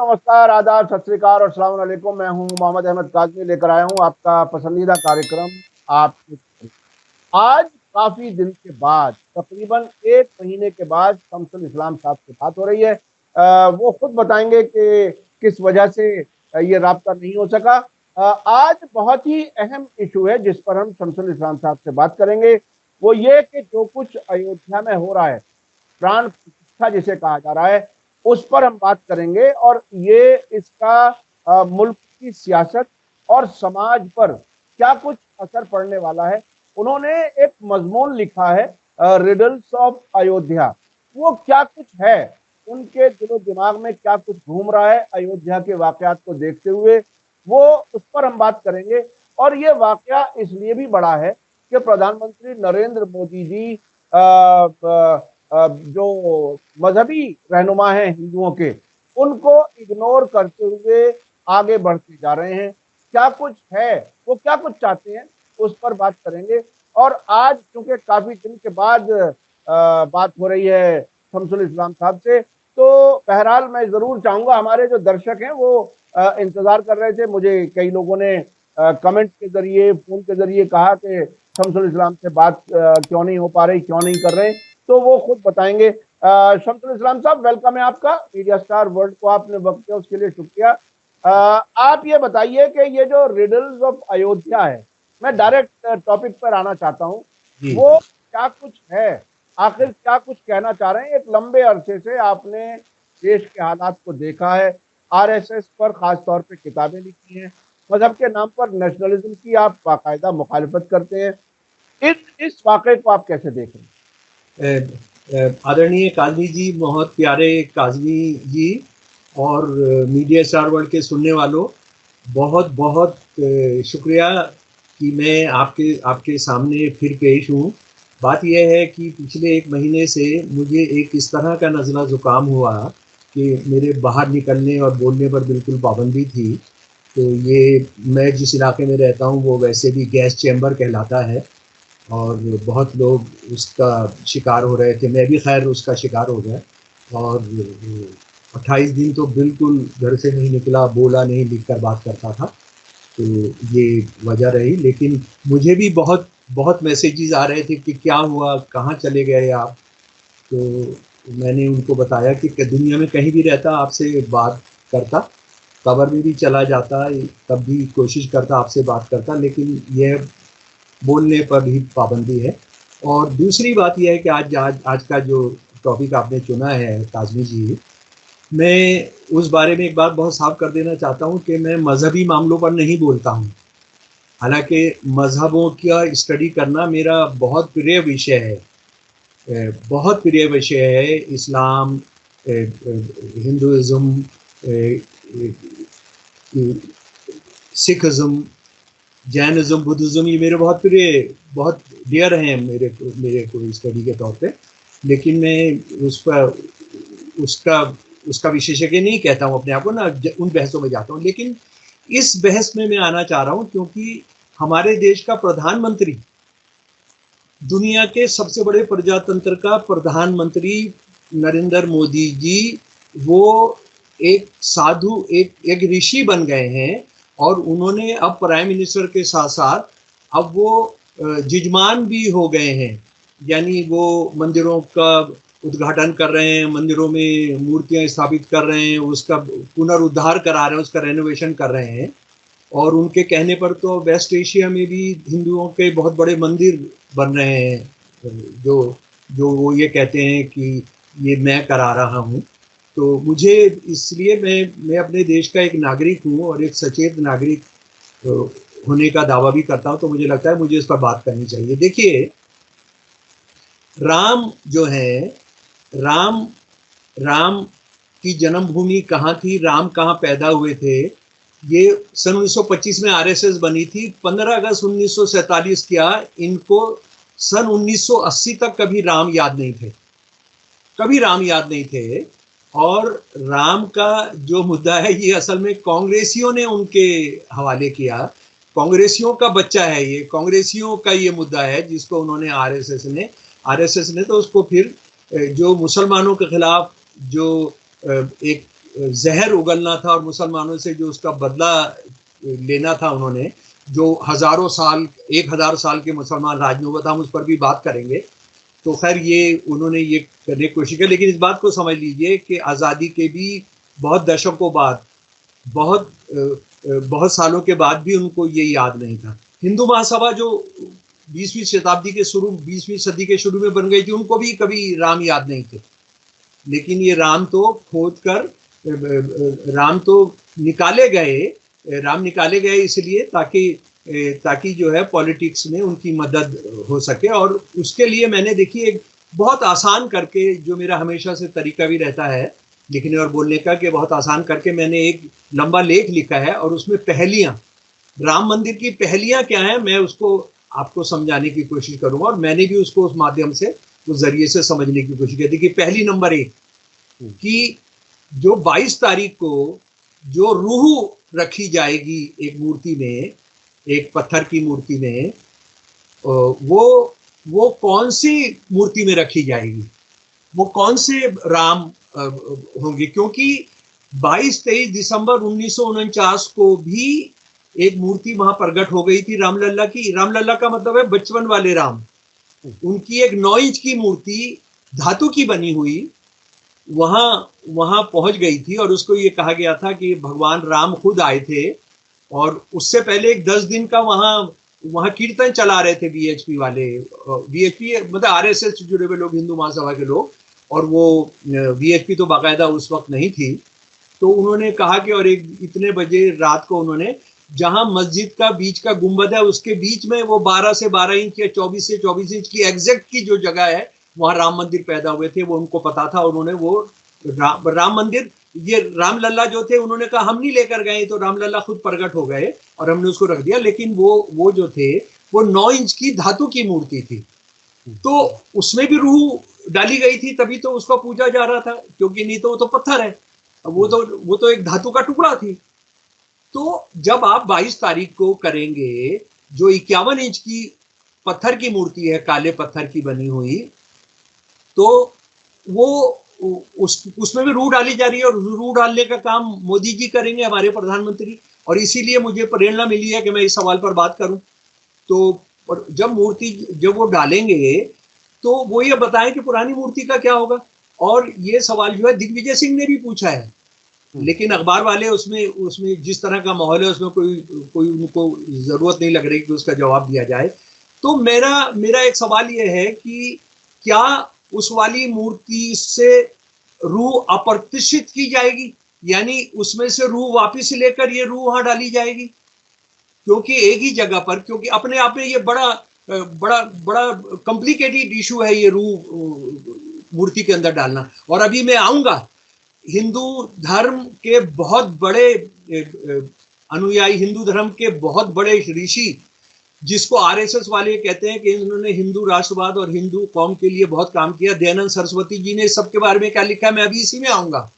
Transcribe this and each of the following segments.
नमस्कार, आदाब, सत श्री अकाल और अस्सलाम वालेकुम। मैं हूं मोहम्मद अहमद काज़मी, लेकर आया हूं आपका पसंदीदा कार्यक्रम आपकी। आज काफी दिन के बाद, तकरीबन 1 महीने के बाद शमसुल इस्लाम साहब से बात हो रही है। वो खुद बताएंगे कि किस वजह से ये राब्ता नहीं हो सका। आज बहुत ही अहम इशू है जिस पर हम शमसुल इस्लाम साहब से बात करेंगे। वो ये कि जो कुछ अयोध्या में हो रहा है, प्राण प्रतिष्ठा जिसे कहा जा रहा है, उस पर हम बात करेंगे और ये इसका मुल्क की सियासत और समाज पर क्या कुछ असर पड़ने वाला है। उन्होंने एक मजमून लिखा है, रिडल्स ऑफ अयोध्या। वो क्या कुछ है, उनके दिलो दिमाग में क्या कुछ घूम रहा है अयोध्या के वाकयात को देखते हुए, वो उस पर हम बात करेंगे। और ये वाकया इसलिए भी बड़ा है कि प्रधानमंत्री नरेंद्र मोदी जी जो मजहबी रहनुमा हैं हिंदुओं के, उनको इग्नोर करते हुए आगे बढ़ते जा रहे हैं। क्या कुछ है, वो क्या कुछ चाहते हैं, उस पर बात करेंगे। और आज चूंकि काफी दिन के बाद बात हो रही है शमसुल इस्लाम साहब से, तो बहरहाल मैं जरूर चाहूंगा, हमारे जो दर्शक हैं वो इंतजार कर रहे थे। मुझे कई लोगों ने कमेंट के जरिए, फोन के जरिए कहा कि शमसुल इस्लाम से बात क्यों नहीं हो पा रही, क्यों नहीं कर रहे, तो वो खुद बताएंगे। शमसुल इस्लाम साहब, वेलकम है आपका मीडिया स्टार वर्ल्ड को, आपने वक्त दिया उसके लिए शुक्रिया। आप ये बताइए कि ये जो रिडल्स ऑफ अयोध्या है, मैं डायरेक्ट टॉपिक पर आना चाहता हूँ, वो क्या कुछ है, आखिर क्या कुछ कहना चाह रहे हैं। एक लंबे अरसे से आपने देश के हालात को देखा है, आरएसएस पर खास तौर पे किताबें लिखी हैं, मजहब के नाम पर नेशनलिज्म की आप बाकायदा मुखालिफत करते हैं। इस वाकये को आप कैसे देख रहे हैं? आदरणीय काज़मी जी, बहुत प्यारे काज़मी जी और मीडिया स्टार वर्ल्ड के सुनने वालों, बहुत बहुत शुक्रिया कि मैं आपके सामने फिर पेश हूँ। बात यह है कि पिछले 1 महीने से मुझे एक इस तरह का नज़ला ज़ुकाम हुआ कि मेरे बाहर निकलने और बोलने पर बिल्कुल पाबंदी थी। तो ये, मैं जिस इलाके में रहता हूँ वो वैसे भी गैस चैम्बर कहलाता है और बहुत लोग उसका शिकार हो रहे थे। मैं भी खैर उसका शिकार हो गया और 28 दिन तो बिल्कुल घर से नहीं निकला, बोला नहीं, लिख कर बात करता था। तो ये वजह रही। लेकिन मुझे भी बहुत बहुत मैसेजेस आ रहे थे कि क्या हुआ, कहाँ चले गए आप। तो मैंने उनको बताया कि दुनिया में कहीं भी रहता आपसे बात करता, कब्र में भी चला जाता, तब भी कोशिश करता आपसे बात करता, लेकिन यह बोलने पर भी पाबंदी है। और दूसरी बात यह है कि आज का जो टॉपिक आपने चुना है काज़मी जी, मैं उस बारे में एक बात बहुत साफ कर देना चाहता हूँ कि मैं मजहबी मामलों पर नहीं बोलता हूँ। हालांकि मजहबों का स्टडी करना मेरा बहुत प्रिय विषय है, बहुत प्रिय विषय है। इस्लाम, हिंदुइज़्म, सिखिज़्म, जैनिज़्म, बुद्धिज़्म, ये मेरे बहुत प्रिय, बहुत डियर हैं मेरे को स्टडी के तौर पे। लेकिन मैं उसका विशेषज्ञ नहीं कहता हूँ अपने आप को, ना उन बहसों में जाता हूँ। लेकिन इस बहस में मैं आना चाह रहा हूँ क्योंकि हमारे देश का प्रधानमंत्री, दुनिया के सबसे बड़े प्रजातंत्र का प्रधानमंत्री नरेंद्र मोदी जी, वो एक साधु, एक ऋषि बन गए हैं। और उन्होंने अब प्राइम मिनिस्टर के साथ साथ अब वो जजमान भी हो गए हैं, यानी वो मंदिरों का उद्घाटन कर रहे हैं, मंदिरों में मूर्तियां स्थापित कर रहे हैं, उसका पुनरुद्धार करा रहे हैं, उसका रेनोवेशन कर रहे हैं। और उनके कहने पर तो वेस्ट एशिया में भी हिंदुओं के बहुत बड़े मंदिर बन रहे हैं, जो वो ये कहते हैं कि ये मैं करा रहा हूँ। तो मुझे, इसलिए मैं अपने देश का एक नागरिक हूँ और एक सचेत नागरिक होने का दावा भी करता हूँ। तो मुझे लगता है मुझे इस पर बात करनी चाहिए। देखिए, राम जो है, राम की जन्मभूमि कहाँ थी, राम कहाँ पैदा हुए थे, ये सन 1925 में आरएसएस बनी थी। 15 अगस्त 1947 किया, इनको सन 1980 तक कभी राम याद नहीं थे, कभी राम याद नहीं थे। और राम का जो मुद्दा है, ये असल में कांग्रेसियों ने उनके हवाले किया। कांग्रेसियों का बच्चा है ये, कांग्रेसियों का ये मुद्दा है जिसको उन्होंने आरएसएस ने तो उसको फिर जो मुसलमानों के खिलाफ जो एक जहर उगलना था और मुसलमानों से जो उसका बदला लेना था उन्होंने, जो हजारों साल 1000 साल के मुसलमान राज में हुआ था, हम उस पर भी बात करेंगे। तो खैर ये उन्होंने ये करने की कोशिश की, लेकिन इस बात को समझ लीजिए कि आज़ादी के भी बहुत दशकों बाद, बहुत सालों के बाद भी उनको ये याद नहीं था। हिंदू महासभा जो 20वीं शताब्दी के शुरू 20वीं सदी के शुरू में बन गई थी, उनको भी कभी राम याद नहीं थे। लेकिन ये राम तो खोद कर राम तो निकाले गए, राम निकाले गए इसलिए ताकि जो है पॉलिटिक्स में उनकी मदद हो सके। और उसके लिए मैंने देखिए एक बहुत आसान करके, जो मेरा हमेशा से तरीका भी रहता है लिखने और बोलने का, कि बहुत आसान करके मैंने एक लंबा लेख लिखा है और उसमें पहलियां, राम मंदिर की पहलियां क्या है, मैं उसको आपको समझाने की कोशिश करूंगा। और मैंने भी उसको उस माध्यम से, उस जरिए से समझने की कोशिश की। देखिए पहली नंबर 1 कि जो 22 तारीख को जो रूह रखी जाएगी एक मूर्ति में, एक पत्थर की मूर्ति में, वो कौन सी मूर्ति में रखी जाएगी, वो कौन से राम होंगे? क्योंकि 22-23 दिसंबर 1949 को भी एक मूर्ति वहां प्रकट हो गई थी रामलला की। रामलला का मतलब है बचपन वाले राम। उनकी एक 9 इंच की मूर्ति धातु की बनी हुई वहां पहुंच गई थी, और उसको ये कहा गया था कि भगवान राम खुद आए थे। और उससे पहले एक 10 दिन का वहां कीर्तन चला रहे थे बीएचपी वाले, बीएचपी मतलब आरएसएस से जुड़े हुए लोग, हिंदू महासभा के लोग। और वो बीएचपी तो बाकायदा उस वक्त नहीं थी। तो उन्होंने कहा कि और एक इतने बजे रात को उन्होंने, जहां मस्जिद का बीच का गुंबद है उसके बीच में वो 12 से 12 इंच या 24 से 24 इंच की एग्जैक्ट की जो जगह है, वहां राम मंदिर पैदा हुए थे, वो उनको पता था। और उन्होंने वो राम मंदिर, ये रामलला जो थे, उन्होंने कहा हम नहीं लेकर गए, तो रामलला खुद प्रकट हो गए और हमने उसको रख दिया। लेकिन वो जो थे, वो 9 इंच की धातु की मूर्ति थी, तो उसमें भी रूह डाली गई थी, तभी तो उसको पूजा जा रहा था, क्योंकि नहीं तो वो तो पत्थर है, वो तो एक धातु का टुकड़ा थी। तो जब आप 22 तारीख को करेंगे, जो 51 इंच की पत्थर की मूर्ति है, काले पत्थर की बनी हुई, तो वो उसमें भी रूह डाली जा रही है। और रूह डालने का काम मोदी जी करेंगे, हमारे प्रधानमंत्री। और इसीलिए मुझे प्रेरणा मिली है कि मैं इस सवाल पर बात करूं। तो जब वो डालेंगे, तो वो ये बताएं कि पुरानी मूर्ति का क्या होगा। और ये सवाल जो है दिग्विजय सिंह ने भी पूछा है, लेकिन अखबार वाले उसमें जिस तरह का माहौल है, उसमें कोई उनको जरूरत नहीं लग रही कि उसका जवाब दिया जाए। तो मेरा एक सवाल ये है कि क्या उस वाली मूर्ति से रूह अप्रतिष्ठित की जाएगी, यानी उसमें से रूह वापिस लेकर ये रूह वहां डाली जाएगी? क्योंकि एक ही जगह पर, क्योंकि अपने आप में ये बड़ा कॉम्प्लिकेटेड इशू है ये रूह मूर्ति के अंदर डालना। और अभी मैं आऊंगा, हिंदू धर्म के बहुत बड़े अनुयायी, हिंदू धर्म के बहुत बड़े ऋषि, जिसको आरएसएस वाले कहते हैं कि इन्होंने हिंदू राष्ट्रवाद और हिंदू कौम के लिए बहुत काम किया, दयानंद सरस्वती जी ने सबके बारे में क्या लिखा है, मैं अभी इसी में आऊंगा,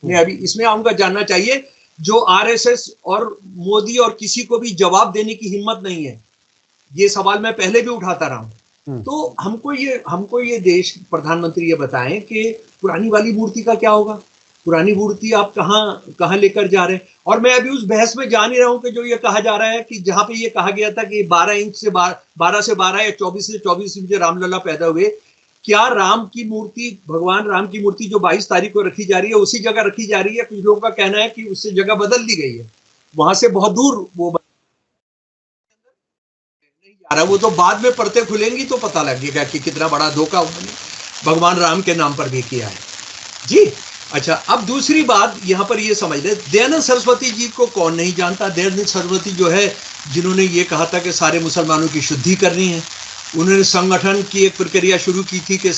मैं अभी इसमें आऊंगा। जानना चाहिए, जो आरएसएस और मोदी और किसी को भी जवाब देने की हिम्मत नहीं है। ये सवाल मैं पहले भी उठाता रहा हूं। तो हमको ये देश प्रधानमंत्री ये बताएं कि पुरानी वाली मूर्ति का क्या होगा, पुरानी मूर्ति आप कहां लेकर जा रहे हैं। और मैं अभी उस बहस में जा नहीं रहा हूं कि जो ये कहा जा रहा है कि जहां पे ये कहा गया था कि 12 इंच से 12 या 24 से 24 इंच रामलला पैदा हुए, क्या राम की मूर्ति, भगवान राम की मूर्ति जो 22 तारीख को रखी जा रही है, उसी जगह रखी जा रही है? कुछ लोगों का कहना है कि उससे जगह बदल दी गई है, वहां से बहुत दूर वो नहीं जा रहा। वो तो बाद में परतें खुलेंगी तो पता लगेगा कि कितना बड़ा धोखा भगवान राम के नाम पर भी किया है जी। अच्छा, अब दूसरी बात यहां पर ये समझ ले, दयानंद सरस्वती जी को कौन नहीं जानता। दयानंद सरस्वती जो है, जिन्होंने ये कहा था कि सारे मुसलमानों की शुद्धि करनी है, उन्होंने संगठन की एक प्रक्रिया शुरू की थी कि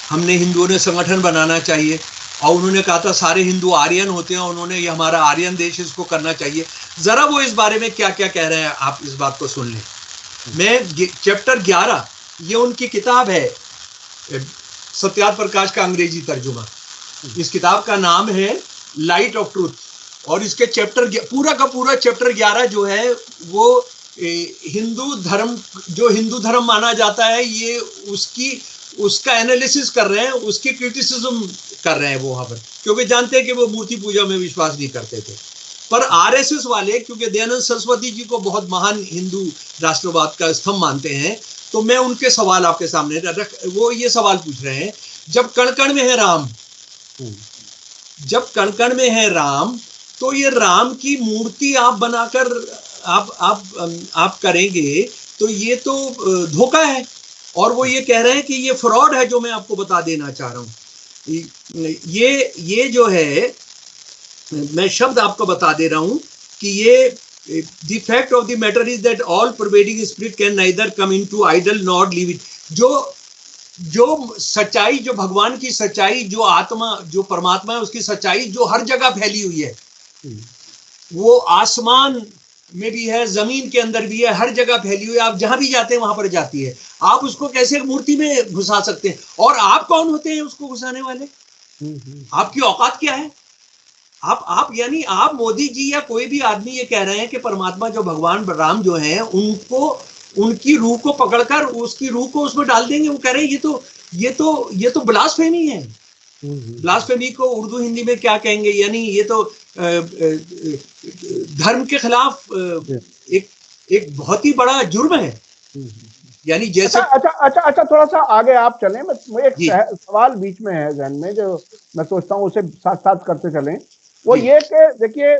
हमने हिंदुओं ने संगठन बनाना चाहिए, और उन्होंने कहा था सारे हिंदू आर्यन होते हैं, उन्होंने ये हमारा आर्यन देश, इसको करना चाहिए। जरा वो इस बारे में क्या क्या कह रहे हैं, आप इस बात को सुन लें। मैं चैप्टर 11, ये उनकी किताब है, सत्यार्थ प्रकाश का अंग्रेजी तर्जुमा। इस किताब का नाम है लाइट ऑफ ट्रूथ, और इसके पूरा का पूरा चैप्टर 11 जो है वो हिंदू धर्म माना जाता है, ये उसका एनालिसिस कर रहे हैं, उसकी क्रिटिसिज्म कर रहे हैं वो वहां पर। क्योंकि जानते हैं कि वो मूर्ति पूजा में विश्वास नहीं करते थे। पर आरएसएस वाले क्योंकि दयानंद सरस्वती जी को बहुत महान हिंदू राष्ट्रवाद का स्तंभ मानते हैं, तो मैं उनके सवाल आपके सामने वो ये सवाल पूछ रहे हैं, जब कण कण में है राम, जब कण कण में है राम, तो ये राम की मूर्ति आप बनाकर आप करेंगे तो ये तो धोखा है। और वो ये कह रहे हैं कि ये फ्रॉड है, जो मैं आपको बता देना चाह रहा हूं। ये जो है, मैं शब्द आपको बता दे रहा हूं कि ये the fact of the matter is that all pervading spirit can neither come into idol not leave it. जो सच्चाई, जो भगवान की सच्चाई, जो आत्मा, जो परमात्मा है, उसकी सच्चाई जो हर जगह फैली हुई है, वो आसमान में भी है, जमीन के अंदर भी है, हर जगह फैली हुई है। आप जहां भी जाते हैं वहां पर जाती है। आप उसको कैसे मूर्ति में घुसा सकते हैं? और आप कौन होते हैं उसको घुसाने वाले? आपकी औकात क्या है? आप यानी आप मोदी जी या कोई भी आदमी ये कह रहे हैं कि परमात्मा जो भगवान राम जो हैं, उनको, उनकी रूह को पकड़कर उसकी रूह को उसमें डाल देंगे। वो कह रहे हैं ये तो ब्लास्फेमी है। ब्लास्फेमी को उर्दू हिंदी में क्या कहेंगे? यानी ये तो धर्म के खिलाफ एक बहुत ही बड़ा जुर्म है। यानी जैसे अच्छा, थोड़ा सा आगे आप चलें। एक सवाल बीच में है जहन में, जो मैं सोचता हूँ उसे साथ साथ करते चलें। वो ये कि देखिए,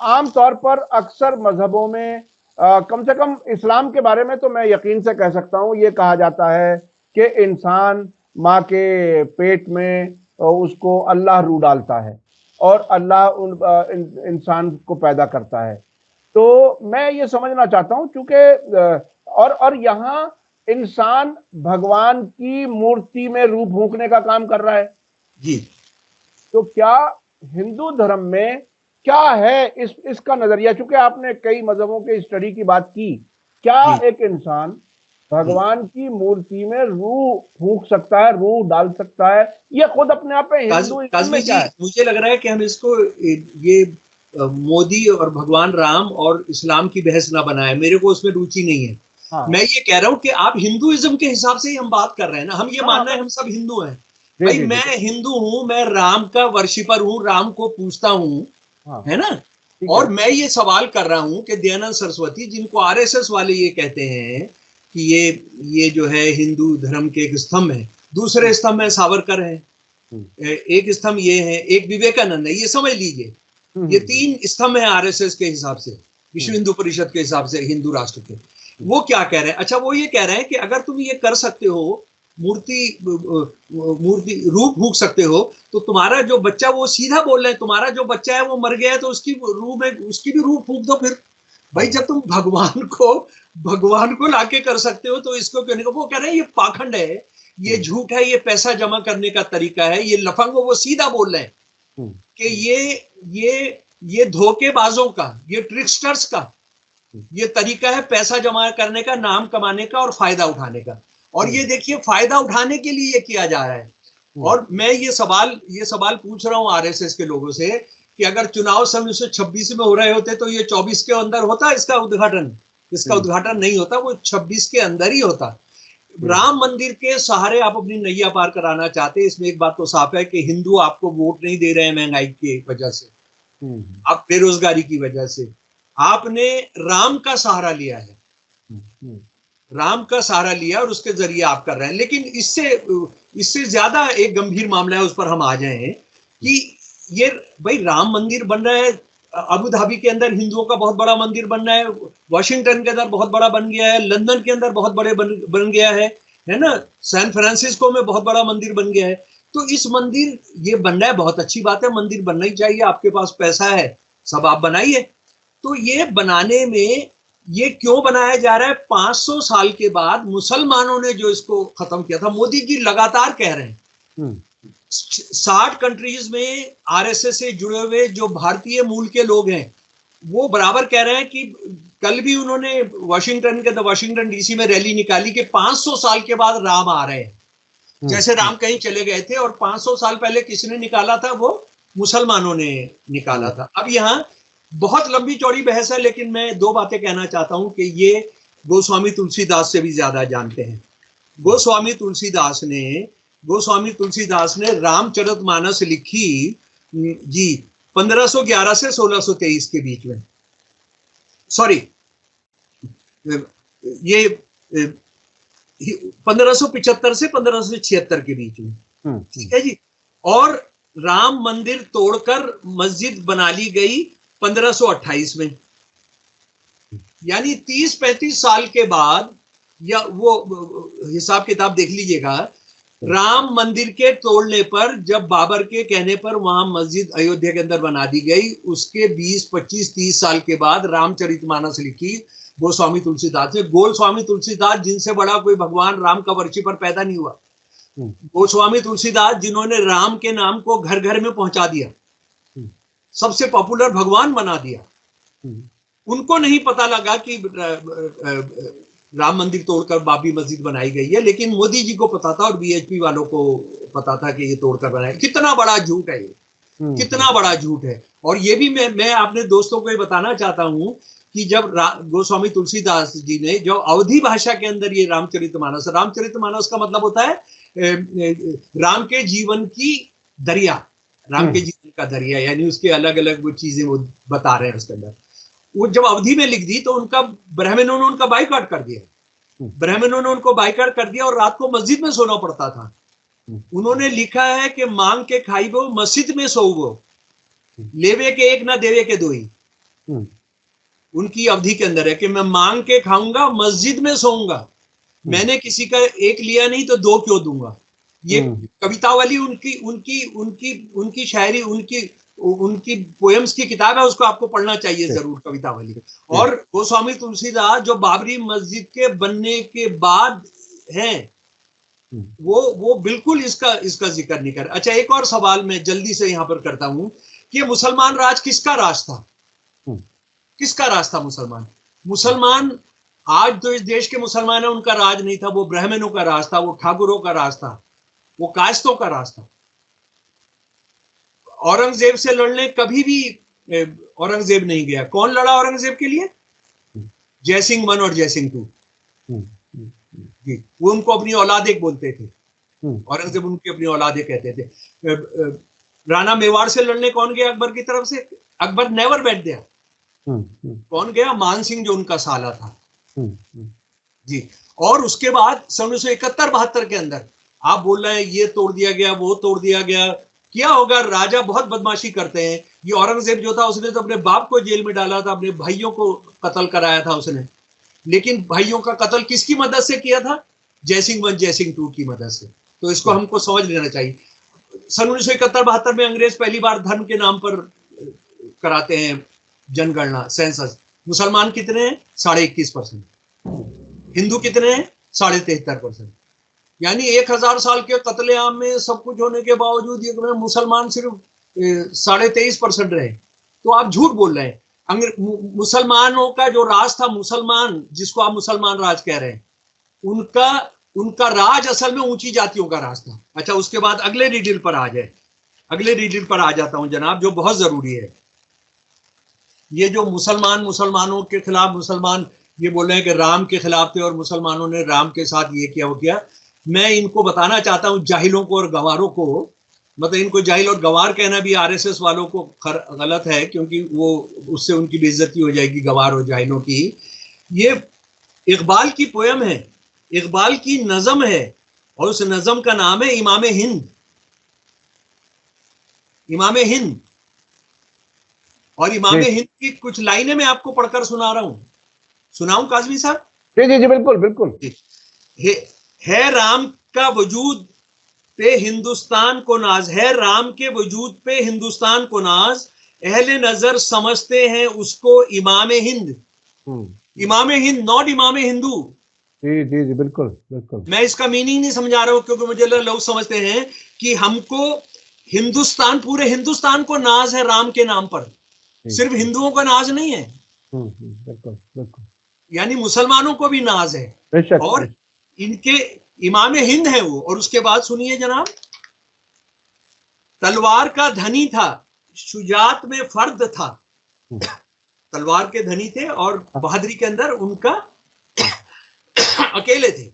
आम तौर पर अक्सर मजहबों में, कम से कम इस्लाम के बारे में तो मैं यकीन से कह सकता हूँ, ये कहा जाता है कि इंसान माँ के पेट में उसको अल्लाह रूह डालता है और अल्लाह इंसान को पैदा करता है। तो मैं ये समझना चाहता हूँ, चूंकि और यहाँ इंसान भगवान की मूर्ति में रूह फूंकने का काम कर रहा है जी। तो क्या हिंदू धर्म में क्या है इसका नजरिया? चूंकि आपने कई मजहबों के स्टडी की बात की, क्या एक इंसान भगवान की मूर्ति में रूह फूंक सकता है, रूह डाल सकता है? ये खुद अपने आप में हिंदू में क्या है? मुझे लग रहा है कि हम इसको ये मोदी और भगवान राम और इस्लाम की बहस ना बनाए। मेरे को उसमें रुचि नहीं है। हाँ। मैं ये कह रहा हूं कि आप हिंदुइज्म के हिसाब से ही हम बात कर रहे हैं ना। हम ये मान रहे हैं हम सब हिंदू हैं। भाई मैं हिंदू हूं, मैं राम का वर्शिपर हूं, राम को पूछता हूं। हाँ। है ना? और मैं ये सवाल कर रहा हूं कि दयानंद सरस्वती, जिनको आरएसएस वाले ये कहते हैं कि ये जो है हिंदू धर्म के एक स्तंभ है, दूसरे स्तंभ में सावरकर है, एक स्तंभ ये है, एक विवेकानंद है, ये समझ लीजिए। ये 3 स्तंभ है आरएसएस के हिसाब से, विश्व हिंदू परिषद के हिसाब से, हिंदू राष्ट्र के। वो क्या कह रहे हैं? अच्छा, वो ये कह रहे हैं कि अगर तुम ये कर सकते हो, मूर्ति रूह फूंक सकते हो, तो तुम्हारा जो बच्चा, वो सीधा बोल रहे हैं, तुम्हारा जो बच्चा है वो मर गया है तो उसकी रूह में, उसकी भी रूह फूंक दो फिर। भाई जब तुम भगवान को लाके कर सकते हो तो इसको क्यों नहीं? वो कह रहे हैं ये पाखंड है, ये झूठ है, ये पैसा जमा करने का तरीका है, ये लफंग। वो सीधा बोल रहे हैं कि ये धोखेबाजों का, ये ट्रिकस्टर्स का ये तरीका है पैसा जमा करने का, नाम कमाने का और फायदा उठाने का। और ये देखिए, फायदा उठाने के लिए ये किया जा रहा है। और मैं ये सवाल पूछ रहा हूं आरएसएस के लोगों से कि अगर चुनाव सन 1926 में हो रहे होते तो ये 24 के अंदर होता इसका उद्घाटन? इसका उद्घाटन नहीं होता, वो 26 के अंदर ही होता। राम मंदिर के सहारे आप अपनी नैया पार कराना चाहते हैं। इसमें एक बात तो साफ है कि हिंदू आपको वोट नहीं दे रहे हैं महंगाई की वजह से, आप बेरोजगारी की वजह से। आपने राम का सहारा लिया है, राम का सहारा लिया और उसके जरिए आप कर रहे हैं। लेकिन इससे ज्यादा एक गंभीर मामला है, उस पर हम आ जाएं कि ये भाई राम मंदिर बन रहा है, अबू धाबी के अंदर हिंदुओं का बहुत बड़ा मंदिर बन रहा है, वॉशिंगटन के अंदर बहुत बड़ा बन गया है, लंदन के अंदर बहुत बड़े बन गया है ना, सैन फ्रांसिस्को में बहुत बड़ा मंदिर बन गया है। तो इस मंदिर ये बनना है, बहुत अच्छी बात है, मंदिर बनना ही चाहिए, आपके पास पैसा है, सब आप बनाइए। तो ये बनाने में ये क्यों बनाया जा रहा है? 500 साल के बाद मुसलमानों ने जो इसको खत्म किया था, मोदी जी लगातार कह रहे हैं। 60 कंट्रीज में आरएसएस से जुड़े हुए जो भारतीय मूल के लोग हैं, वो बराबर कह रहे हैं कि कल भी उन्होंने वाशिंगटन डीसी में रैली निकाली कि 500 साल के बाद राम आ रहे हैं। जैसे राम कहीं चले गए थे और 500 साल पहले किसने निकाला था? वो मुसलमानों ने निकाला था। अब यहाँ बहुत लंबी चौड़ी बहस है, लेकिन मैं 2 बातें कहना चाहता हूं कि ये गोस्वामी तुलसीदास से भी ज्यादा जानते हैं। गोस्वामी तुलसीदास ने गोस्वामी तुलसीदास ने रामचरितमानस लिखी जी 1511 से 1623 के बीच में, सॉरी ये 1575 से 1576 के बीच में, ठीक है जी। और राम मंदिर तोड़कर मस्जिद बना ली गई 1528 में, यानी 30-35 साल के बाद, या वो हिसाब किताब देख लीजिएगा, राम मंदिर के तोड़ने पर, जब बाबर के कहने पर वहां मस्जिद अयोध्या के अंदर बना दी गई, उसके 20-25-30 साल के बाद रामचरितमानस लिखी गोस्वामी तुलसीदास ने। गोस्वामी तुलसीदास जिनसे बड़ा कोई भगवान राम का वर्षी पर पैदा नहीं हुआ। गोस्वामी तुलसीदास जिन्होंने राम के नाम को घर घर में पहुंचा दिया, सबसे पॉपुलर भगवान बना दिया, उनको नहीं पता लगा कि राम मंदिर तोड़कर बाबरी मस्जिद बनाई गई है, लेकिन मोदी जी को पता था और बीएचपी वालों को पता था कि ये तोड़कर बनाया। कितना बड़ा झूठ है ये, कितना बड़ा झूठ है। और ये भी मैं अपने दोस्तों को ये बताना चाहता हूं कि जब गोस्वामी तुलसीदास जी ने जो अवधी भाषा के अंदर ये रामचरितमानस का मतलब होता है राम के जीवन की दरिया, राम के जीवन का दरिया, यानी उसके अलग अलग वो चीजें वो बता रहे हैं उसके अंदर। वो जब अवधि में लिख दी तो उनका ब्राह्मणों ने उनका बाइकआउट कर दिया, ब्राह्मणों ने उनको बाइकआउट कर दिया और रात को मस्जिद में सोना पड़ता था। उन्होंने लिखा है कि मांग के खाई वो मस्जिद में सोवो, लेवे के एक ना देवे के दो ही। उनकी अवधि के अंदर है कि मैं मांग के खाऊंगा, मस्जिद में सोऊंगा, मैंने किसी का एक लिया नहीं तो दो क्यों दूंगा। ये कविता वाली उनकी शायरी, उनकी पोएम्स की किताब है, उसको आपको पढ़ना चाहिए जरूर, कविता वाली। और गोस्वामी तुलसीदास जो बाबरी मस्जिद के बनने के बाद हैं, वो बिल्कुल इसका जिक्र नहीं कर। अच्छा, एक और सवाल मैं जल्दी से यहां पर करता हूं कि मुसलमान राज किसका राज था? किसका राज था मुसलमान? आज तो इस देश के मुसलमान है, उनका राज नहीं था, वो ब्राह्मणों का राज था, वो ठाकुरों का राज था, वो कायस्तों का राज था। औरंगजेब से लड़ने कभी भी औरंगजेब नहीं गया। कौन लड़ा औरंगजेब के लिए? जयसिंह 1 और जयसिंह 2 जी, वो उनको अपनी औलादे बोलते थे। औरंगजेब उनकी अपनी औलादे कहते थे। राणा मेवाड़ से लड़ने कौन गया अकबर की तरफ से? अकबर नेवर बैठ गया। कौन गया? मान सिंह, जो उनका साला था जी। और उसके बाद 1971-72 के अंदर आप बोल रहे हैं ये तोड़ दिया गया, वो तोड़ दिया गया। क्या होगा? राजा बहुत बदमाशी करते हैं। ये औरंगजेब जो था, उसने तो अपने बाप को जेल में डाला था, अपने भाइयों को कत्ल कराया था उसने। लेकिन भाइयों का कत्ल किसकी मदद से किया था? जयसिंह 1 जयसिंह 2 की मदद से। तो इसको हमको समझ लेना चाहिए। 1971-72 में अंग्रेज पहली बार धर्म के नाम पर कराते हैं जनगणना, सेंसस। मुसलमान कितने हैं? 21.5%। हिंदू कितने हैं? 73.5%। यानी 1000 साल के कत्लेआम में सब कुछ होने के बावजूद ये मुसलमान सिर्फ 23.5% रहे। तो आप झूठ बोल रहे हैं। मुसलमानों का जो राज था, मुसलमान जिसको आप मुसलमान राज कह रहे हैं, उनका राज असल में ऊंची जातियों का राज था। अच्छा, उसके बाद अगले रीडिल पर आ जाए, अगले रीडिल पर आ जाता हूं जनाब, जो बहुत जरूरी है। ये जो मुसलमानों के खिलाफ, मुसलमान ये बोल रहे हैं कि राम के खिलाफ थे और मुसलमानों ने राम के साथ ये किया वो किया। मैं इनको बताना चाहता हूं, जाहिलों को और गंवारों को, मतलब इनको जाहिल और गंवार कहना भी आरएसएस वालों को गलत है, क्योंकि वो उससे उनकी बेइज्जती हो जाएगी, गंवार और जाहिलों की। ये इकबाल की पोयम है, इकबाल की नज़म है, और उस नज़म का नाम है इमाम हिंद। इमाम हिंद। और इमाम हिंद की कुछ लाइनें मैं आपको पढ़कर सुना रहा हूं। सुनाऊं काज़मी साहब? जी, बिल्कुल बिल्कुल। है राम का वजूद पे हिंदुस्तान को नाज, है राम के वजूद पे हिंदुस्तान को नाज, अहले नजर समझते हैं उसको इमाम हिंद। इमाम हिंद, नॉट इमाम हिंदू। जी, बिल्कुल बिल्कुल। मैं इसका मीनिंग नहीं समझा रहा हूं, क्योंकि मुझे लोग समझते हैं कि हमको हिंदुस्तान, पूरे हिंदुस्तान को नाज है राम के नाम पर, सिर्फ हिंदुओं का नाज नहीं है। बिल्कुल बिल्कुल। यानी मुसलमानों को भी नाज है। और इनके इमाम हिंद है वो। और उसके बाद सुनिए जनाब, तलवार का धनी था, शुजात में फर्द था। तलवार के धनी थे और बहादुरी के अंदर उनका अकेले थे।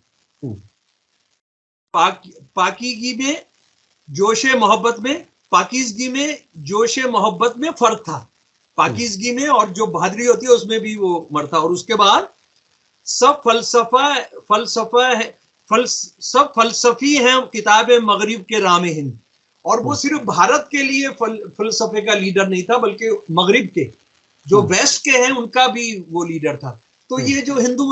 पाकीगी में जोशे मोहब्बत में, पाकीज़गी में जोशे मोहब्बत में फर्क था। पाकीज़गी में और जो बहादुरी होती है उसमें भी वो मरता। और उसके बाद सब फलसफी हैं किताब मगरिब के राम हिंद। और वो सिर्फ भारत के लिए फलसफे का लीडर नहीं था, बल्कि मगरिब के जो वेस्ट के हैं उनका भी वो लीडर था। तो ये जो हिंदू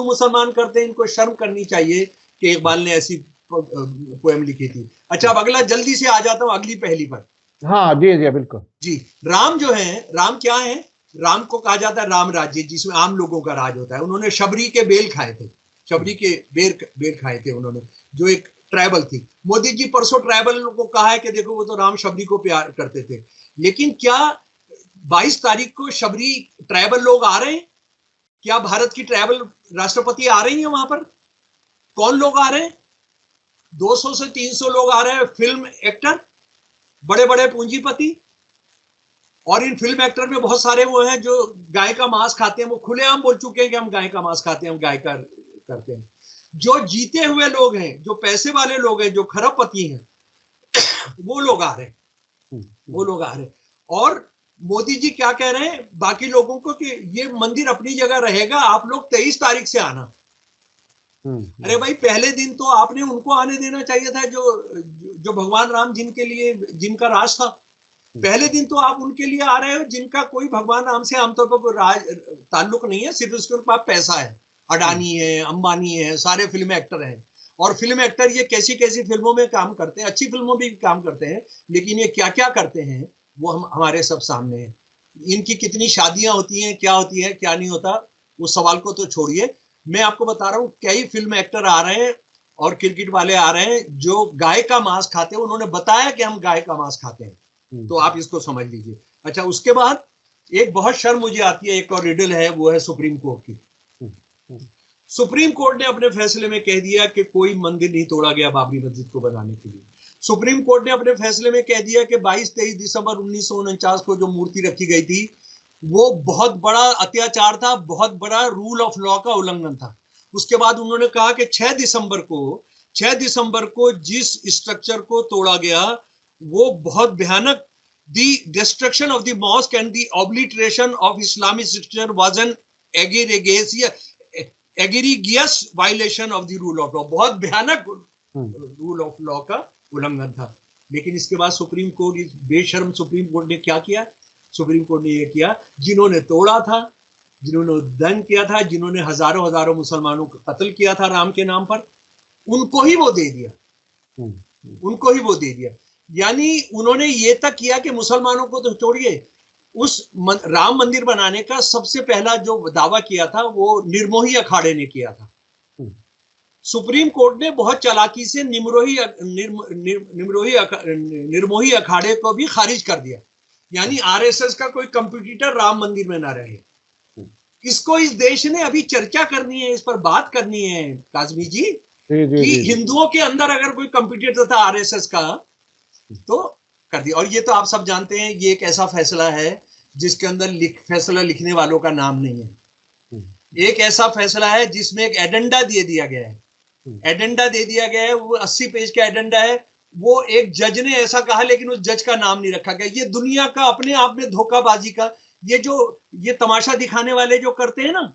मुसलमान करते हैं, इनको शर्म करनी चाहिए कि इकबाल ने ऐसी पोएम लिखी थी। अच्छा, अब अगला जल्दी से आ जाता हूँ अगली पहली पर। हाँ जी जी बिल्कुल जी। राम जो है, राम क्या है? राम को कहा जाता है राम राज्य, जिसमें आम लोगों का राज होता है। उन्होंने शबरी के बेल खाए थे, शबरी के बेर खाए थे उन्होंने, जो एक ट्राइबल थी। मोदी जी परसों ट्राइबल को कहा है कि देखो वो तो राम शबरी को प्यार करते थे, लेकिन क्या 22 तारीख को शबरी ट्राइबल लोग आ रहे हैं? क्या भारत की ट्राइबल राष्ट्रपति आ रही है वहां पर? कौन लोग आ रहे हैं? 200 से 300 लोग आ रहे हैं, फिल्म एक्टर, बड़े बड़े पूंजीपति। और इन फिल्म एक्टर में बहुत सारे वो हैं जो गाय का मांस खाते हैं। वो खुलेआम बोल चुके हैं कि हम गाय का मांस खाते हैं, हम गाय का करते हैं। जो जीते हुए लोग हैं, जो पैसे वाले लोग हैं, जो खरबपति हैं, वो लोग आ रहे हैं। और मोदी जी क्या कह रहे हैं बाकी लोगों को कि ये मंदिर अपनी जगह रहेगा, आप लोग 23 तारीख से आना। अरे भाई, पहले दिन तो आपने उनको आने देना चाहिए था जो भगवान राम जिनका राज था। पहले दिन तो आप उनके लिए आ रहे हो जिनका कोई भगवान राम से आमतौर पर कोई ताल्लुक नहीं है, सिर्फ उसके पास पैसा है। अडानी है, अंबानी है, सारे फिल्म एक्टर हैं। और फिल्म एक्टर ये कैसी कैसी फिल्मों में काम करते हैं, अच्छी फिल्मों में भी काम करते हैं, लेकिन ये क्या क्या करते हैं वो हमारे सब सामने है। इनकी कितनी शादियां होती हैं, क्या होती है, क्या नहीं होता, वो सवाल को तो छोड़िए। मैं आपको बता रहा हूँ, कई फिल्म एक्टर आ रहे हैं और क्रिकेट वाले आ रहे हैं जो गाय का मांस खाते हैं। उन्होंने बताया कि हम गाय का मांस खाते हैं, तो आप इसको समझ लीजिए। अच्छा, उसके बाद एक बहुत शर्म मुझे आती है, एक और रिडल है, वो है सुप्रीम कोर्ट की। सुप्रीम कोर्ट ने अपने फैसले में कह दिया कि कोई मंदिर नहीं तोड़ा गया बाबरी मस्जिद को बनाने के लिए। सुप्रीम कोर्ट ने अपने फैसले में कह दिया कि 22-23 दिसंबर 1949 को जो मूर्ति रखी गई थी वो बहुत बड़ा अत्याचार था, बहुत बड़ा रूल ऑफ लॉ का उल्लंघन था। उसके बाद उन्होंने कहा कि 6 दिसंबर को जिस स्ट्रक्चर को तोड़ा गया वो बहुत भयानक, the destruction of the mosque and the obliteration of Islamic structure was an egregious violation of the rule of law. बहुत भयानक रूल ऑफ लॉ का उल्लंघन था। लेकिन इसके बाद सुप्रीम कोर्ट, इस बेशर्म सुप्रीम कोर्ट ने क्या किया? सुप्रीम कोर्ट ने यह किया, जिन्होंने तोड़ा था, जिन्होंने दंग किया था, जिन्होंने हजारों मुसलमानों को कत्ल किया था राम के नाम पर, उनको ही वो दे दिया। यानी उन्होंने ये तक किया कि मुसलमानों को तो छोड़िए, उस राम मंदिर बनाने का सबसे पहला जो दावा किया था वो निर्मोही अखाड़े ने किया था। सुप्रीम कोर्ट ने बहुत चालाकी से निर्मोही अखाड़े को भी खारिज कर दिया। यानी आरएसएस का कोई कंपटीटर राम मंदिर में ना रहे। इसको इस देश ने अभी चर्चा करनी है, इस पर बात करनी है काजमी जी, कि हिंदुओं के अंदर अगर कोई कंपटीटर था आरएसएस का तो कर दिया। और ये तो आप सब जानते हैं, ये एक ऐसा फैसला है जिसके अंदर फैसला लिखने वालों का नाम नहीं है। एक ऐसा फैसला है जिसमें एक एजेंडा दे दिया गया है, वो 80 पेज का एजेंडा है। वो एक जज ने ऐसा कहा, लेकिन उस जज का नाम नहीं रखा गया। ये दुनिया का अपने आप में धोखाबाजी का, ये तमाशा दिखाने वाले जो करते हैं ना,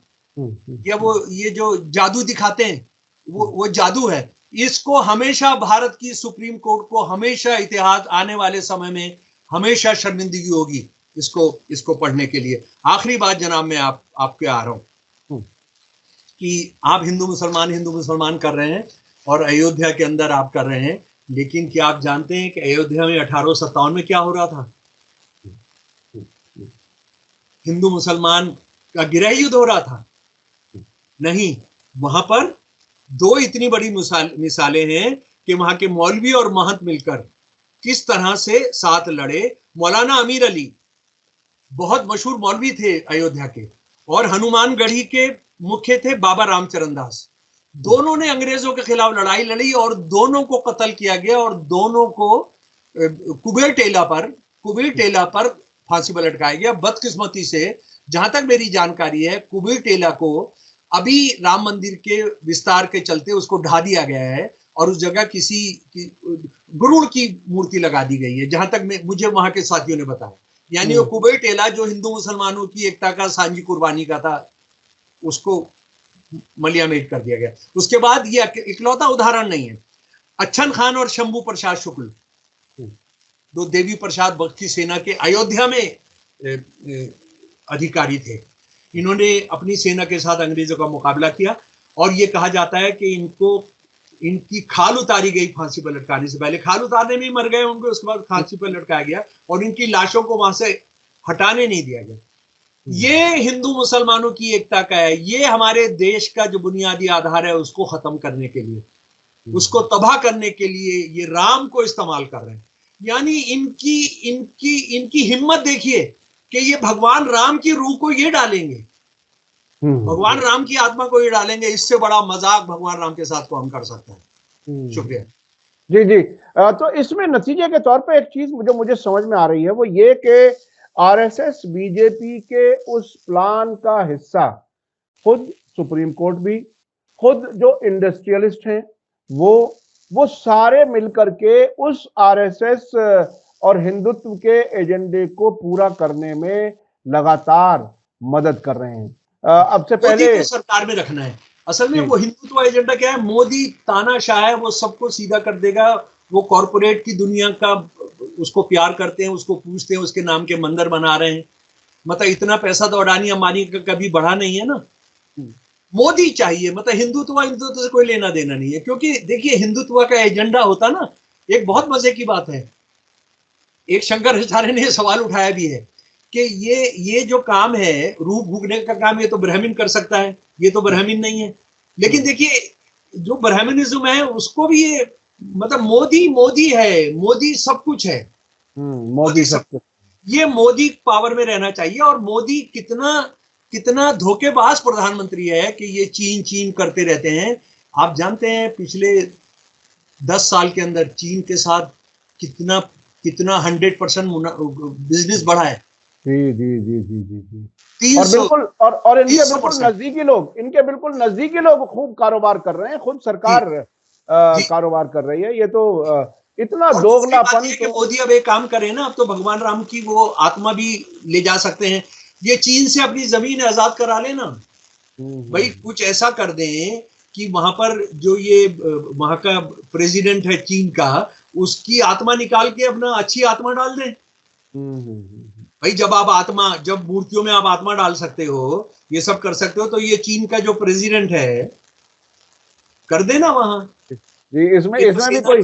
या ये जो जादू दिखाते हैं, वो जादू है। इसको हमेशा भारत की सुप्रीम कोर्ट को हमेशा इतिहास आने वाले समय में हमेशा शर्मिंदगी होगी इसको पढ़ने के लिए। आखिरी बात जनाब, मैं आपके आ रहा हूं कि आप हिंदू मुसलमान कर रहे हैं और अयोध्या के अंदर आप कर रहे हैं, लेकिन क्या आप जानते हैं कि अयोध्या में 1857 में क्या हो रहा था? हिंदू मुसलमान का गृह युद्ध हो रहा था? नहीं, वहां पर 2 इतनी बड़ी मिसालें हैं कि वहां के मौलवी और महंत मिलकर किस तरह से साथ लड़े। मौलाना अमीर अली बहुत मशहूर मौलवी थे अयोध्या के, और हनुमानगढ़ी के मुख्य थे बाबा रामचरण दास। दोनों ने अंग्रेजों के खिलाफ लड़ाई लड़ी और दोनों को कत्ल किया गया, और दोनों को कुबेर टेला पर फांसी पर लटकाया गया। बदकिस्मती से, जहां तक मेरी जानकारी है, कुबेर टेला को अभी राम मंदिर के विस्तार के चलते उसको ढा दिया गया है और उस जगह किसी गरुड़ की मूर्ति लगा दी गई है, जहां तक मुझे वहां के साथियों ने बताया। यानी वो कुबैत टेला जो हिंदू मुसलमानों की एकता का सांझी कुर्बानी का था, उसको मलियामेट कर दिया गया। उसके बाद ये इकलौता उदाहरण नहीं है। अच्छन खान और शंभू प्रसाद शुक्ल, दो देवी प्रसाद भक्त की सेना के अयोध्या में अधिकारी थे। इन्होंने अपनी सेना के साथ अंग्रेजों का मुकाबला किया और ये कहा जाता है कि इनकी खाल उतारी गई फांसी पर लटकाने से पहले। खाल उतारने में ही मर गए उनको, उसके बाद फांसी पर लटकाया गया और इनकी लाशों को वहां से हटाने नहीं दिया गया। ये हिंदू मुसलमानों की एकता का है। ये हमारे देश का जो बुनियादी आधार है उसको खत्म करने के लिए, उसको तबाह करने के लिए ये राम को इस्तेमाल कर रहे हैं। यानी इनकी हिम्मत देखिए कि ये भगवान राम की रूह को ये डालेंगे, भगवान राम की आत्मा को ये डालेंगे। इससे बड़ा मजाक भगवान राम के साथ कौन कर सकता है। शुक्रिया। जी जी। तो इसमें नतीजे के तौर पे एक चीज जो मुझे समझ में आ रही है वो ये कि आरएसएस बीजेपी के उस प्लान का हिस्सा खुद सुप्रीम कोर्ट भी, खुद जो इंडस्ट्रियलिस्ट हैं वो सारे मिलकर के उस आरएसएस और हिंदुत्व के एजेंडे को पूरा करने में लगातार मदद कर रहे हैं। अब से पहले को सरकार में रखना है। असल में वो हिंदुत्व एजेंडा क्या है, मोदी तानाशाह है, वो सबको सीधा कर देगा। वो कॉर्पोरेट की दुनिया का उसको प्यार करते हैं, उसको पूछते हैं, उसके नाम के मंदिर बना रहे हैं। मतलब इतना पैसा तो अडानी अंबानी का कभी बढ़ा नहीं है ना। मोदी चाहिए। मतलब हिंदुत्व से कोई लेना देना नहीं है, क्योंकि देखिए हिंदुत्व का एजेंडा होता ना, एक बहुत मजे की बात है, एक शंकराचार्य ने सवाल उठाया भी है कि ये जो काम है रूप भूखने का काम, ये तो ब्राह्मण कर सकता है, ये तो ब्राह्मण नहीं है। लेकिन देखिए जो ब्राह्मणिज्म है उसको भी ये मतलब मोदी है, मोदी सब कुछ है, मोदी सब कुछ। ये मोदी पावर में रहना चाहिए। और मोदी कितना धोखेबाज प्रधानमंत्री है कि ये चीन करते रहते हैं। आप जानते हैं पिछले 10 साल के अंदर चीन के साथ कितना 100% बिजनेस बढ़ा है। जी जी जी जी जी जी। और बिल्कुल और इनके बिल्कुल नजदीकी लोग खूब कारोबार कर रहे हैं, खुद सरकार कारोबार कर रही है। ये तो इतना दोगलापन। तो मोदी अब एक काम करे ना, अब तो भगवान राम की वो आत्मा भी ले जा सकते हैं। ये चीन से अपनी जमीन आजाद करा लेना भाई, कुछ ऐसा कर दें कि वहां पर जो ये वहां का प्रेसिडेंट है चीन का, उसकी आत्मा निकाल के अपना अच्छी आत्मा डाल दें। भाई जब मूर्तियों में आप आत्मा डाल सकते हो, ये सब कर सकते हो, तो ये चीन का जो प्रेसिडेंट है कर देना वहां। इसमें भी कोई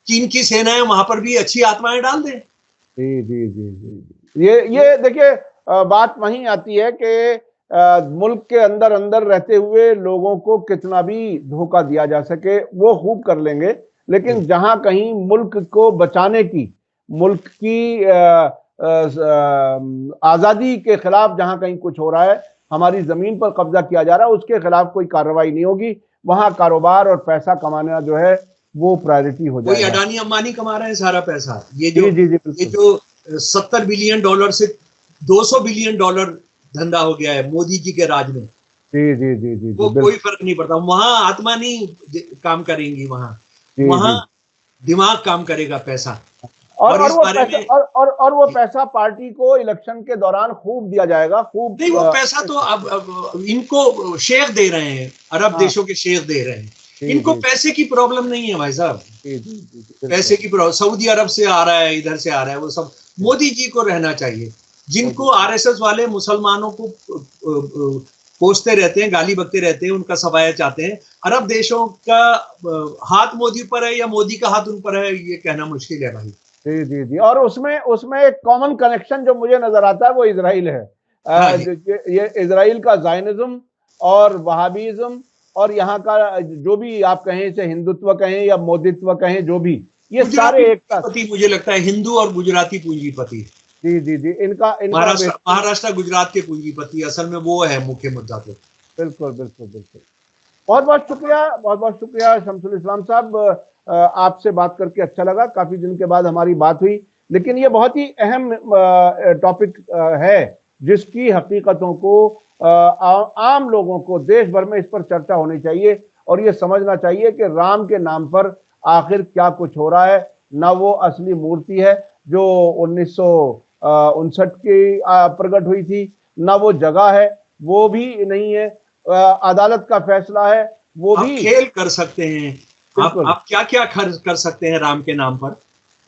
चीन की सेना है, वहां पर भी अच्छी आत्माएं डाल दें। जी जी जी जी। ये देखिए बात वहीं आती है कि मुल्क के अंदर रहते हुए लोगों को कितना भी धोखा दिया जा सके वो खूब कर लेंगे, लेकिन जहां कहीं मुल्क को बचाने की, मुल्क की आजादी के खिलाफ जहां कहीं कुछ हो रहा है, हमारी जमीन पर कब्जा किया जा रहा है, उसके खिलाफ कोई कार्रवाई नहीं होगी। वहां कारोबार और पैसा कमाना जो है वो प्रायोरिटी हो जाएगा। अडानी अंबानी कमा रहे हैं सारा पैसा। ये जो 70 बिलियन डॉलर से 200 बिलियन डॉलर धंधा हो गया है मोदी जी के राज में। जी जी जी जी। वो कोई फर्क नहीं पड़ता। वहां आत्मा नहीं काम करेंगी, वहां दिमाग काम करेगा, पैसा। और वो पैसा पार्टी को इलेक्शन के दौरान खूब दिया जाएगा। खूब नहीं, वो पैसा तो अब इनको शेख दे रहे हैं, अरब देशों के शेख दे रहे हैं। इनको पैसे की प्रॉब्लम नहीं है भाई साहब, पैसे की प्रॉब्लम सऊदी अरब से आ रहा है, इधर से आ रहा है, वो सब मोदी जी को रहना चाहिए। जिनको आरएसएस वाले मुसलमानों को कोसते रहते हैं, गाली बकते रहते हैं, उनका सफाया चाहते हैं, अरब देशों का हाथ मोदी पर है या मोदी का हाथ उन पर है, ये कहना मुश्किल है भाई। जी जी जी। और उसमें एक कॉमन कनेक्शन जो मुझे नजर आता है वो इजराइल है। ये इजराइल का ज़ायनिज्म और वहाबीज्म और यहाँ का जो भी आप कहें, इसे हिंदुत्व कहें या मोदित्व कहें, जो भी, ये सारे एक साथ, मुझे लगता है हिंदू और गुजराती पूंजीपति। जी जी जी। इनका महाराष्ट्र गुजरात के पूंजीपति, असल में वो है मुख्य मुद्दा। तो बिल्कुल बिल्कुल बिल्कुल। बहुत बहुत शुक्रिया शमसुल इस्लाम साहब, आपसे बात करके अच्छा लगा। काफी दिन के बाद हमारी बात हुई, लेकिन ये बहुत ही अहम टॉपिक है जिसकी हकीकतों को आम लोगों को देश भर में इस पर चर्चा होनी चाहिए। और ये समझना चाहिए कि राम के नाम पर आखिर क्या कुछ हो रहा है। ना वो असली मूर्ति है जो 1959 की प्रकट हुई थी, ना वो जगह है, वो भी नहीं है, अदालत का फैसला है, वो आप भी खेल कर सकते हैं। बिल्कुल। आप क्या क्या खर्च कर सकते हैं राम के नाम पर।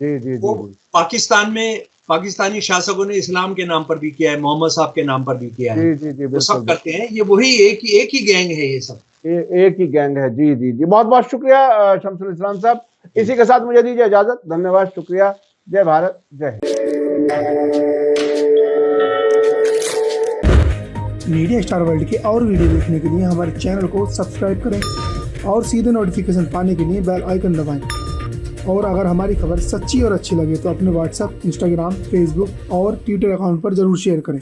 जी जी वो जी जी पाकिस्तान में पाकिस्तानी शासकों ने इस्लाम के नाम पर भी किया है, मोहम्मद साहब के नाम पर भी किया है, जी जी जी वो बिल्कुल सब बिल्कुल। करते हैं। ये वही एक ही गैंग है ये सब। एक ही गैंग है। जी जी जी, बहुत बहुत शुक्रिया शमसुल इस्लाम साहब। इसी के साथ मुझे दीजिए इजाजत। धन्यवाद, शुक्रिया। जय भारत, जय हिंद। मीडिया स्टार वर्ल्ड के और वीडियो देखने के लिए हमारे चैनल को सब्सक्राइब करें और सीधे नोटिफिकेशन पाने के लिए बेल आइकन दबाएं। और अगर हमारी खबर सच्ची और अच्छी लगे तो अपने व्हाट्सएप, इंस्टाग्राम, फेसबुक और ट्विटर अकाउंट पर जरूर शेयर करें।